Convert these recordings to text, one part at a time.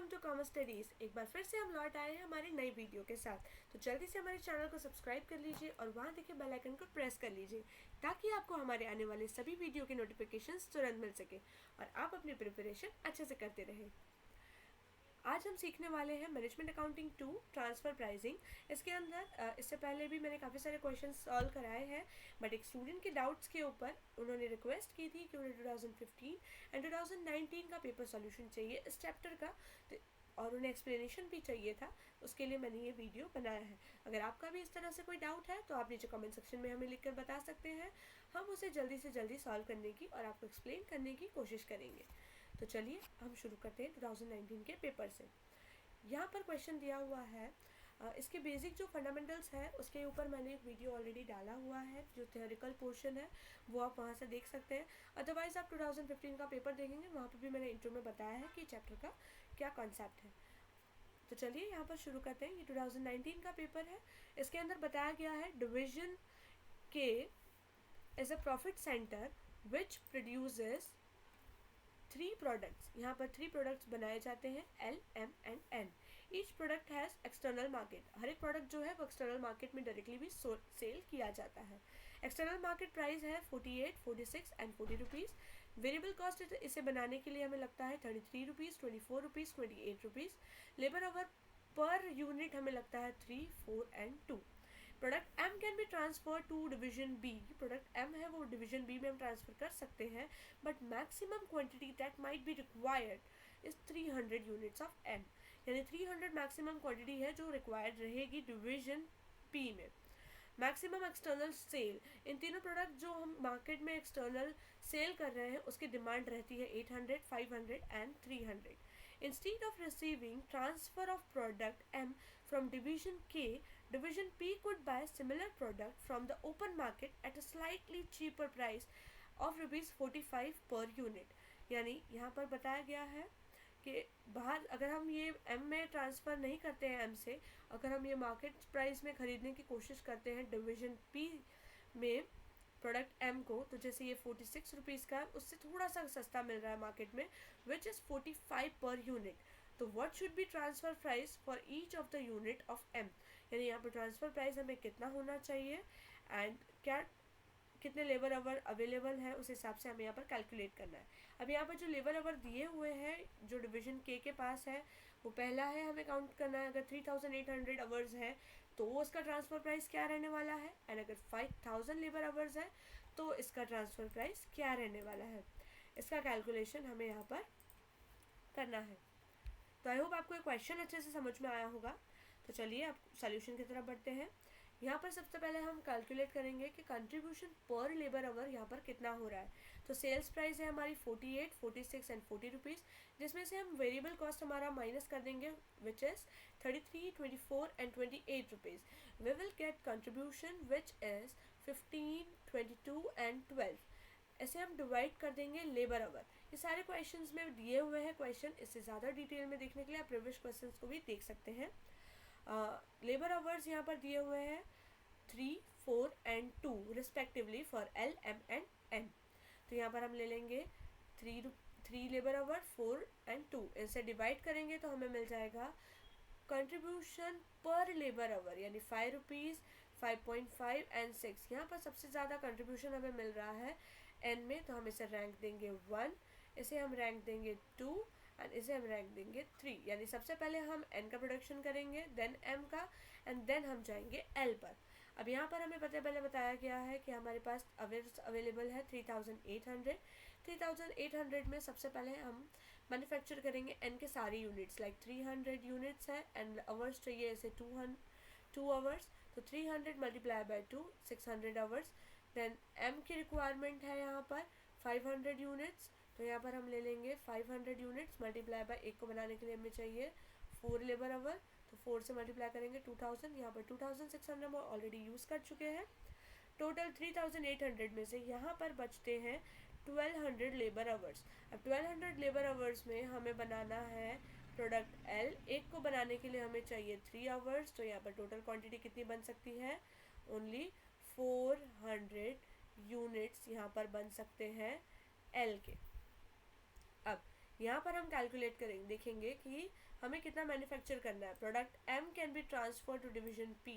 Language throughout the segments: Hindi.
Welcome to commerce studies. एक बार फिर से हम लौट आए हैं हमारी नई वीडियो के साथ। तो जल्दी से हमारे चैनल को सब्सक्राइब कर लीजिए और वहाँ देखे बेल आइकन को प्रेस कर लीजिए ताकि आपको हमारे आने वाले सभी वीडियो के नोटिफिकेशंस तुरंत मिल सके और आप अपनी प्रिपरेशन अच्छे से करते रहें। आज हम सीखने वाले हैं मैनेजमेंट अकाउंटिंग 2 ट्रांसफ़र प्राइसिंग। इसके अंदर इससे पहले भी मैंने काफ़ी सारे क्वेश्चन सॉल्व कराए हैं, बट एक स्टूडेंट के डाउट्स के ऊपर उन्होंने रिक्वेस्ट की थी कि उन्हें 2015 एंड 2019 का पेपर सॉल्यूशन चाहिए इस चैप्टर का, तो और उन्हें एक्सप्लेनेशन भी चाहिए था। उसके लिए मैंने ये वीडियो बनाया है। अगर आपका भी इस तरह से कोई डाउट है तो आप नीचे कमेंट सेक्शन में हमें लिखकर बता सकते हैं। हम उसे जल्दी से जल्दी सॉल्व करने की और आपको एक्सप्लेन करने की कोशिश करेंगे। तो चलिए हम शुरू करते हैं 2019 के पेपर से। यहाँ पर क्वेश्चन दिया हुआ है, इसके बेसिक जो फंडामेंटल्स है उसके ऊपर मैंने एक वीडियो ऑलरेडी डाला हुआ है। जो थ्योरिकल पोर्शन है वो आप वहाँ से देख सकते हैं। अदरवाइज़ आप 2015 का पेपर देखेंगे, वहाँ पर भी मैंने इंट्रो में बताया है कि चैप्टर का क्या कॉन्सेप्ट है। तो चलिए यहाँ पर शुरू करते हैं। ये 2019 का पेपर है। इसके अंदर बताया गया है division K is a profit centre which produces 3 products. यहाँ पर 3 प्रोडक्ट्स बनाए जाते हैं, L, M and N। Each product has external market. हर एक प्रोडक्ट जो है वो एक्सटर्नल मार्केट में डायरेक्टली भी सेल किया जाता है। एक्सटर्नल मार्केट प्राइस है 48, 46 एंड 40 रुपीज़। वेरिएबल कॉस्ट इसे बनाने के लिए हमें लगता है 33 rupees, 24 rupees, 28 rupees. Labour hour पर यूनिट हमें लगता है 3, 4 and 2। Product M can be transfer to division B। Product M है वो डिवीजन B में हम ट्रांसफ़र कर सकते हैं, but maximum quantity that might be required is 300 units of M। यानी 300 मैक्सिमम क्वांटिटी है जो रिक्वायर्ड रहेगी डिवीजन B में। मैक्सिमम एक्सटर्नल सेल, इन तीनों प्रोडक्ट जो हम मार्केट में एक्सटर्नल सेल कर रहे हैं उसकी डिमांड रहती है 800, 500 and 300। Instead of receiving transfer of product M from division K, division P could buy similar product from the open market at a slightly cheaper price of ₹45 per unit। यानी यहाँ पर बताया गया है कि बाहर अगर हम ये M में ट्रांसफ़र नहीं करते हैं, M से अगर हम ये मार्केट प्राइस में ख़रीदने की कोशिश करते हैं डिवीजन P में प्रोडक्ट M को, तो जैसे ये 46 रुपीज़ का है, उससे थोड़ा सा सस्ता मिल रहा है मार्केट में, विच इज़ 45 पर यूनिट। तो what should be transfer price for each of the unit of M। यानी यहाँ पर ट्रांसफ़र प्राइस हमें कितना होना चाहिए एंड क्या कितने लेबर आवर अवेलेबल है उस हिसाब से हमें यहाँ पर कैलकुलेट करना है। अब यहाँ पर जो लेबर आवर दिए हुए हैं जो डिवीजन K के पास है वो पहला है, हमें काउंट करना है। अगर 3800 आवर्स है तो उसका ट्रांसफ़र प्राइस क्या रहने वाला है, एंड अगर 5000 लेबर आवर्स है तो इसका ट्रांसफ़र प्राइस क्या रहने वाला है। इसका कैलकुलेशन हमें यहाँ पर करना है। तो आई होप आपको ये क्वेश्चन अच्छे से समझ में आया होगा। तो चलिए अब सॉल्यूशन की तरफ बढ़ते हैं। यहाँ पर सबसे पहले हम कैलकुलेट करेंगे कि कंट्रीब्यूशन पर लेबर आवर यहाँ पर कितना हो रहा है। तो सेल्स प्राइस है हमारी 48, 46 एंड 40 रुपीज़, जिसमें से हम वेरिएबल कॉस्ट हमारा माइनस कर देंगे which is 33, 24 and 28 rupees. We will get contribution which is 15, 22 and 12। ऐसे हम डिवाइड कर देंगे लेबर आवर। ये सारे क्वेश्चंस में दिए हुए हैं क्वेश्चन, इससे ज़्यादा डिटेल में देखने के लिए आप प्रीवियस क्वेश्चंस को भी देख सकते हैं। लेबर आवर्स यहाँ पर दिए हुए हैं 3, 4 and 2 respectively for L, M and N। तो यहाँ पर हम ले लेंगे 3 लेबर आवर, 4 एंड 2, इनसे डिवाइड करेंगे तो हमें मिल जाएगा कंट्रीब्यूशन पर लेबर आवर यानी 5 रुपीज़, 5.5 एंड 6। यहाँ पर सबसे ज़्यादा कंट्रीब्यूशन हमें मिल रहा है N में, तो हम इसे रैंक देंगे 1, इसे हम रैंक देंगे 2 एंड इसे हम रैंक देंगे 3। यानी सबसे पहले हम N का प्रोडक्शन करेंगे, देन M का, एंड देन हम जाएंगे L पर। अब यहाँ पर हमें पहले बताया गया है कि हमारे पास अवर्स अवेलेबल है 3800। 3800 में सबसे पहले हम मैन्युफैक्चर करेंगे N के सारी यूनिट्स, लाइक 300 यूनिट्स है एंड आवर्स चाहिए इसे 2 आवर्स। तो 300 multiply by 2, 600 hours. Then M की रिक्वायरमेंट है यहाँ पर 500 यूनिट्स, तो यहाँ पर हम ले लेंगे 500 यूनिट्स मल्टीप्लाई बाय, एक को बनाने के लिए हमें चाहिए 4 लेबर आवर, तो 4 से मल्टीप्लाई करेंगे 2000। यहाँ पर 2600 हम ऑलरेडी यूज़ कर चुके हैं। टोटल 3800 में से यहाँ पर बचते हैं 1200 लेबर आवर्स। अब 1200 लेबर आवर्स में हमें बनाना है प्रोडक्ट L। एक को बनाने के लिए हमें चाहिए 3 आवर्स, तो यहाँ पर टोटल क्वांटिटी कितनी बन सकती है, ओनली 400 यूनिट्स यहाँ पर बन सकते हैं L के। अब यहाँ पर हम कैलकुलेट करेंगे, देखेंगे कि हमें कितना मैन्युफैक्चर करना है। Product M can be transfer to division P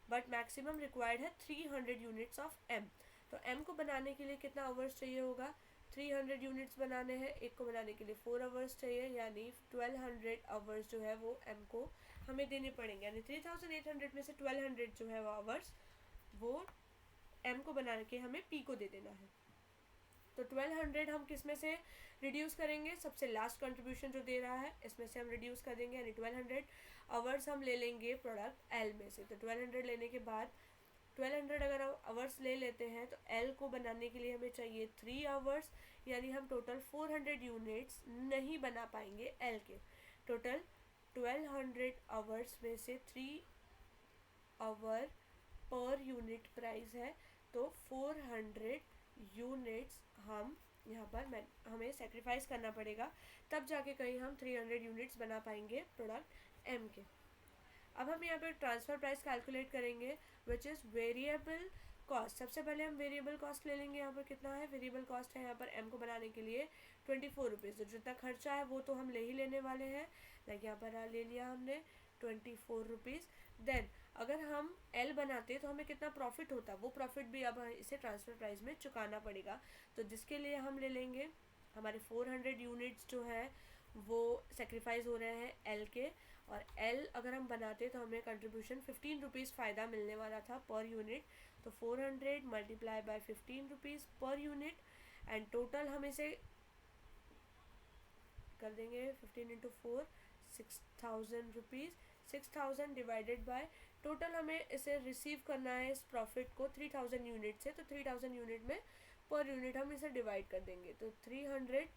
but maximum required है 300 यूनिट्स ऑफ M। तो M को बनाने के लिए कितना आवर्स चाहिए होगा, 300 यूनिट्स बनाने हैं, एक को बनाने के लिए 4 आवर्स चाहिए, यानी 1200 आवर्स जो है वो M को हमें देने पड़ेंगे, यानी 3800 में से 1200 जो है वो आवर्स वो M को बना के हमें P को दे देना है। तो 1200 हम किस में से रिड्यूस करेंगे, सबसे लास्ट कंट्रीब्यूशन जो दे रहा है इसमें से हम रिड्यूस कर देंगे, यानी 1200 आवर्स हम ले लेंगे प्रोडक्ट L में से। तो 1200 लेने के बाद 1200 अगर हम आवर्स ले लेते हैं तो L को बनाने के लिए हमें चाहिए 3 आवर्स, यानी हम टोटल 400 यूनिट्स नहीं बना पाएंगे L के। टोटल 1200 आवर्स में से 3 आवर पर यूनिट प्राइस है, तो 400 यूनिट्स हम यहाँ पर हमें सेक्रीफाइस करना पड़ेगा, तब जाके कहीं हम 300 यूनिट्स बना पाएंगे प्रोडक्ट M के। अब हम यहाँ पे ट्रांसफ़र प्राइस कैलकुलेट करेंगे विच इज़ वेरिएबल कॉस्ट। सबसे पहले हम वेरिएबल कॉस्ट ले लेंगे। यहाँ पर कितना है वेरिएबल कॉस्ट है यहाँ पर M को बनाने के लिए 24 रुपीज़। तो जितना खर्चा है वो तो हम ले ही लेने वाले हैं, लाइक यहाँ पर ले लिया हमने 24 रुपीज़। देन अगर हम L बनाते तो हमें कितना प्रॉफिट होता, वो प्रॉफिट भी अब इसे ट्रांसफ़र प्राइस में चुकाना पड़ेगा। तो जिसके लिए हम ले लेंगे हमारे 400 यूनिट्स जो है वो सेक्रीफाइस हो रहे हैं L के, और L अगर हम बनाते तो हमें कंट्रीब्यूशन 15 रुपीज़ फ़ायदा मिलने वाला था पर यूनिट। तो 400 multiply by 15 rupees per unit, and total हम इसे कर देंगे 15 into 4 6000 rupees. 6000 divided by total हमें इसे रिसीव करना है इस प्रॉफिट को 3000 यूनिट से, तो 3000 यूनिट में पर यूनिट हम इसे डिवाइड कर देंगे। तो 300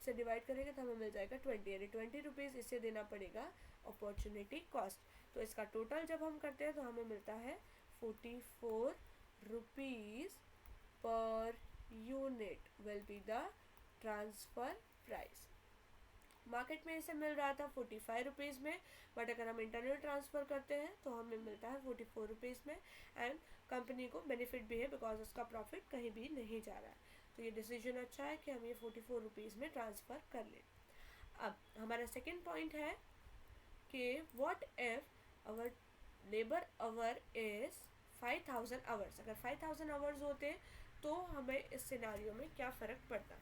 से डिवाइड करेंगे तो हमें मिल जाएगा 20, यानी 20 रुपीज़ इसे देना पड़ेगा अपॉर्चुनिटी कॉस्ट। तो इसका टोटल जब हम करते हैं तो हमें मिलता है 44 rupees per unit will be the transfer price. Market में इसे मिल रहा था 45 रुपीज़ में, बट अगर हम इंटरनल ट्रांसफ़र करते हैं तो हमें मिलता है 44 रुपीज़ में, एंड कंपनी को बेनिफिट भी है बिकॉज उसका प्रॉफिट कहीं भी नहीं जा रहा है। तो ये डिसीजन अच्छा है कि हम ये 44 रुपीज़ में ट्रांसफ़र कर लें। अब हमारा सेकेंड पॉइंट है कि what if our labour hour is 5000 hours. अगर 5000 आवर्स होते तो हमें इस सिनारियो में क्या फ़र्क पड़ता।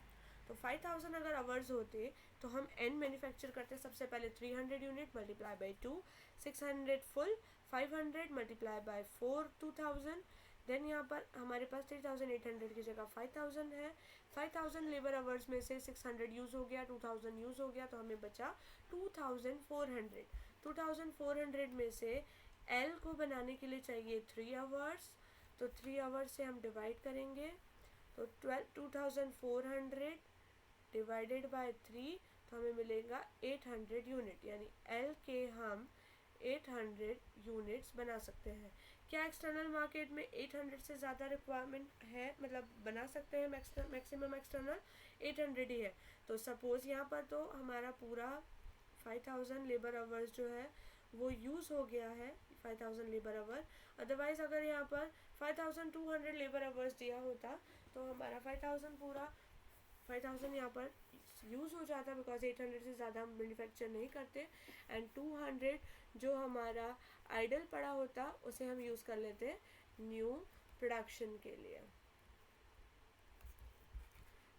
तो 5000 अगर आवर्स होते तो हम N मैन्युफैक्चर करते सबसे पहले 300 unit multiply by 2 600 full, 500 multiply by 4 2000। Then यहाँ पर हमारे पास 3800 की जगह 5000 है। 5000 लेबर आवर्स में से 600 यूज़ हो गया, 2000 यूज़ हो गया, तो हमें बचा 2400। 2400 में से L को बनाने के लिए चाहिए 3 आवर्स, तो 3 आवर्स से हम डिवाइड करेंगे तो 2400 डिवाइडेड बाय 3, तो हमें मिलेगा 800 यूनिट, यानी L के हम 800 यूनिट्स बना सकते हैं। क्या एक्सटर्नल मार्केट में 800 से ज़्यादा रिक्वायरमेंट है, मतलब बना सकते हैं मैक्सिमम एक्सटर्नल 800 ही है। तो सपोज़ यहाँ पर तो हमारा पूरा 5000 लेबर आवर्स जो है वो यूज़ हो गया है, 5000 लेबर आवर। अदरवाइज़ अगर यहाँ पर 5200 लेबर आवर्स दिया होता तो हमारा 5000 यहाँ पर यूज़ हो जाता, बिकॉज 800 से ज़्यादा हम मैन्युफैक्चर नहीं करते, एंड 200 जो हमारा आइडल पड़ा होता उसे हम यूज़ कर लेते न्यू प्रोडक्शन के लिए।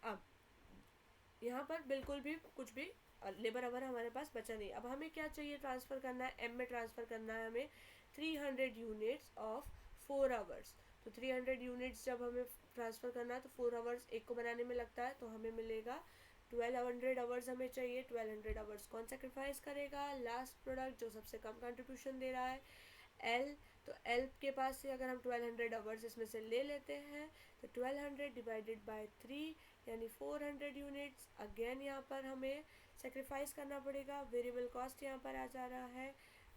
अब यहाँ पर बिल्कुल भी कुछ भी लेबर आवर हमारे पास बचा नहीं। अब हमें क्या चाहिए, ट्रांसफ़र करना है M में, ट्रांसफ़र करना है हमें 300 यूनिट्स ऑफ 4 आवर्स। तो 300 यूनिट्स जब हमें ट्रांसफ़र करना है तो 4 आवर्स एक को बनाने में लगता है, तो हमें मिलेगा 1200 आवर्स हमें चाहिए। 1200 आवर्स कौन सेक्रीफाइस करेगा, लास्ट प्रोडक्ट जो सबसे कम कंट्रीब्यूशन दे रहा है L। तो L के पास से अगर हम 1200 आवर्स इसमें से ले लेते हैं तो 1200 डिवाइडेड बाय 3 यानी 400 यूनिट्स। अगेन यहाँ पर हमें सेक्रीफाइस करना पड़ेगा, वेरिएबल कॉस्ट यहाँ पर आ जा रहा है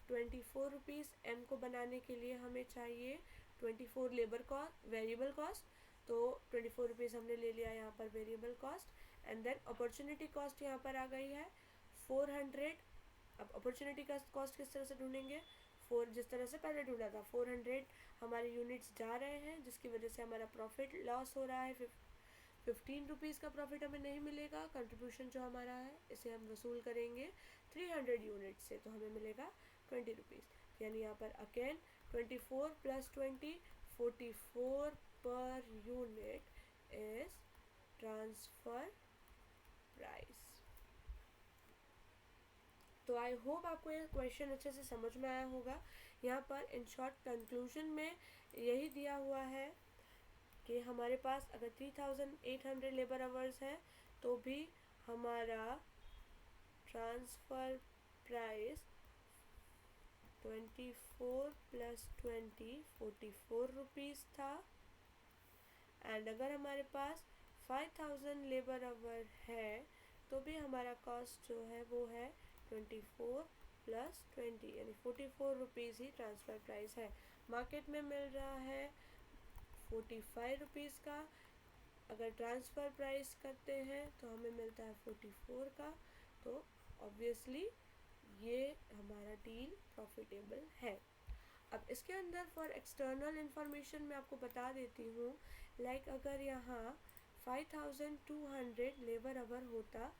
24 रुपीज़। M को बनाने के लिए हमें चाहिए 24 लेबर कॉस्ट वेरिएबल कॉस्ट, तो 24 रुपीज़ हमने ले लिया यहाँ पर variable cost, and then opportunity cost यहाँ पर आ गई है 400। अब अपॉर्चुनिटी कॉस्ट किस तरह से ढूंढेंगे, जिस तरह से पहले ढूंढा था, 400 हमारे यूनिट्स जा रहे हैं जिसकी वजह से हमारा प्रॉफिट लॉस हो रहा है ₹15 का प्रॉफिट हमें नहीं मिलेगा। कंट्रीब्यूशन जो हमारा है इसे हम वसूल करेंगे 300 यूनिट से, तो हमें मिलेगा ₹20। यानी यहाँ पर again 24 + 20 44 per unit is transfer price. तो आई होप आपको ये क्वेश्चन अच्छे से समझ में आया होगा। यहाँ पर इन शॉर्ट कंक्लूजन में यही दिया हुआ है कि हमारे पास अगर 3800 लेबर आवर्स है तो भी हमारा ट्रांसफ़र प्राइस 24 + 20 44 रुपीज़ था। एंड अगर हमारे पास 5000 लेबर आवर है तो भी हमारा कॉस्ट जो है वो है 24 + 20 यानी 44 रुपीज़ ही ट्रांसफ़र प्राइस है। मार्केट में मिल रहा है 45 रुपीज़ का। अगर ट्रांसफ़र प्राइस करते हैं तो हमें मिलता है 44 का। तो ऑब्वियसली ये हमारा डील प्रॉफिटेबल है। अब इसके अंदर फॉर एक्सटर्नल इंफॉर्मेशन मैं आपको बता देती हूँ, लाइक अगर यहाँ 5200 लेबर आवर होता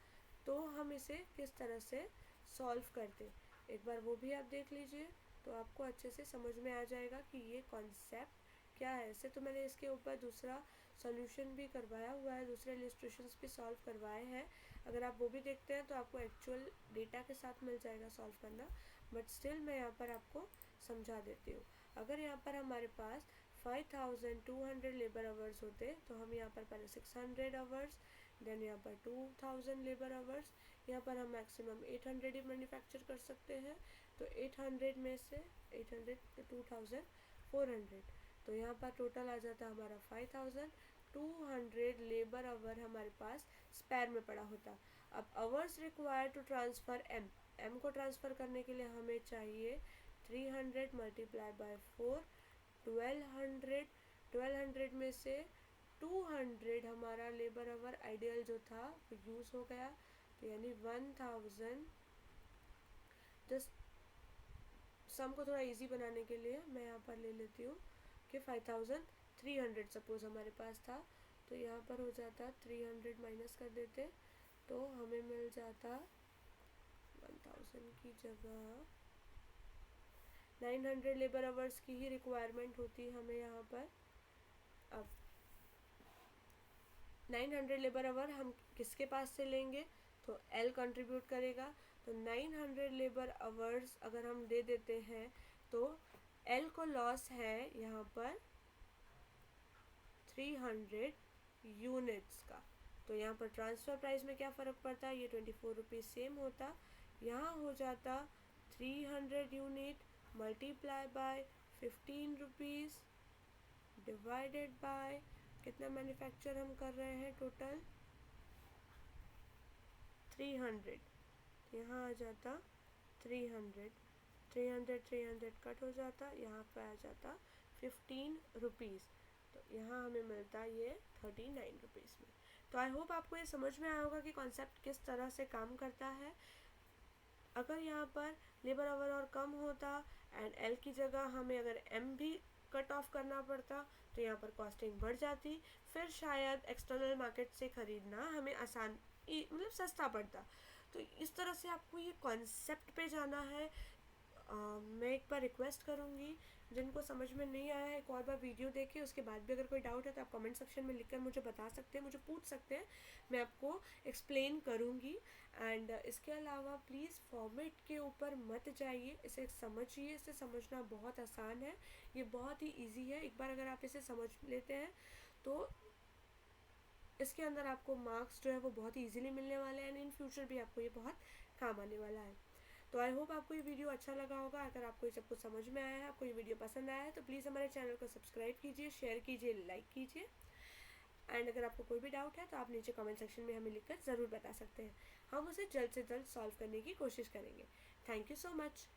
तो हम इसे किस तरह से सॉल्व करते, एक बार वो भी आप देख लीजिए तो आपको अच्छे से समझ में आ जाएगा कि ये कॉन्सेप्ट क्या है। ऐसे तो मैंने इसके ऊपर दूसरा सॉल्यूशन भी करवाया हुआ है, दूसरे इलस्ट्रेशंस भी सॉल्व करवाए हैं। अगर आप वो भी देखते हैं तो आपको एक्चुअल डेटा के साथ मिल जाएगा सॉल्व करना, बट स्टिल मैं यहाँ पर आपको समझा देती हूँ। अगर यहाँ पर हमारे पास 5200 लेबर आवर्स होते तो हम यहाँ पर पहले 600 आवर्स, देन यहाँ पर 2000 लेबर आवर्स, यहाँ पर हम मैक्सिमम 800 ही मैन्युफैक्चर कर सकते हैं। तो 800 में से 800 तो 2400, तो यहाँ पर टोटल आ जाता हमारा 5200 लेबर आवर हमारे पास स्पेयर में पड़ा होता। अब hours required to transfer M को ट्रांसफ़र करने के लिए हमें चाहिए 300 × 4 1200 में से 200 हमारा लेबर आवर आइडियल जो था वो यूज़ हो गया, तो यानी 1000। जस्ट सम को थोड़ा इजी बनाने के लिए मैं यहाँ पर ले लेती हूँ कि 5300 सपोज हमारे पास था, तो यहाँ पर हो जाता 300 माइनस कर देते तो हमें मिल जाता 1000 की जगह 900 लेबर आवर्स की ही रिक्वायरमेंट होती हमें यहाँ पर। अब 900 लेबर आवर हम किसके पास से लेंगे, तो एल कंट्रीब्यूट करेगा। तो 900 लेबर आवर्स अगर हम दे देते हैं तो एल को लॉस है यहाँ पर 300 यूनिट्स का। तो यहाँ पर ट्रांसफ़र प्राइस में क्या फ़र्क पड़ता है, ये 24 रुपीज़ सेम होता, यहाँ हो जाता 300 unit multiply by 15 rupees divided by कितना मैन्युफैक्चर हम कर रहे हैं टोटल 300, यहाँ आ जाता 300 कट हो जाता, यहाँ पे आ जाता 15 रुपीज़, तो यहाँ हमें मिलता ये 39 रुपीज़ में। तो आई होप आपको ये समझ में आया होगा कि कॉन्सेप्ट किस तरह से काम करता है। अगर यहाँ पर लेबर आवर और कम होता एंड एल की जगह हमें अगर एम भी कट ऑफ करना पड़ता तो यहाँ पर कॉस्टिंग बढ़ जाती, फिर शायद एक्सटर्नल मार्केट से ख़रीदना हमें आसान मतलब सस्ता पड़ता। तो इस तरह से आपको ये कॉन्सेप्ट पे जाना है। मैं एक बार रिक्वेस्ट करूँगी जिनको समझ में नहीं आया है एक और बार वीडियो देखें, उसके बाद भी अगर कोई डाउट है तो आप कमेंट सेक्शन में लिखकर मुझे बता सकते हैं, मुझे पूछ सकते हैं, मैं आपको एक्सप्लेन करूँगी। एंड इसके अलावा प्लीज़ फॉर्मेट के ऊपर मत जाइए, इसे समझिए, इसे समझना बहुत आसान है, ये बहुत ही ईजी है। एक बार अगर आप इसे समझ लेते हैं तो इसके अंदर आपको मार्क्स जो है वो बहुत ही ईजिली मिलने वाले हैं एंड इन फ्यूचर भी आपको ये बहुत काम आने वाला है। तो आई होप आपको ये वीडियो अच्छा लगा होगा। अगर आपको ये सब कुछ समझ में आया है, आपको ये वीडियो पसंद आया है तो प्लीज़ हमारे चैनल को सब्सक्राइब कीजिए, शेयर कीजिए, लाइक कीजिए। एंड अगर आपको कोई भी डाउट है तो आप नीचे कमेंट सेक्शन में हमें लिखकर ज़रूर बता सकते हैं, हम उसे जल्द से जल्द सॉल्व करने की कोशिश करेंगे। Thank you so much.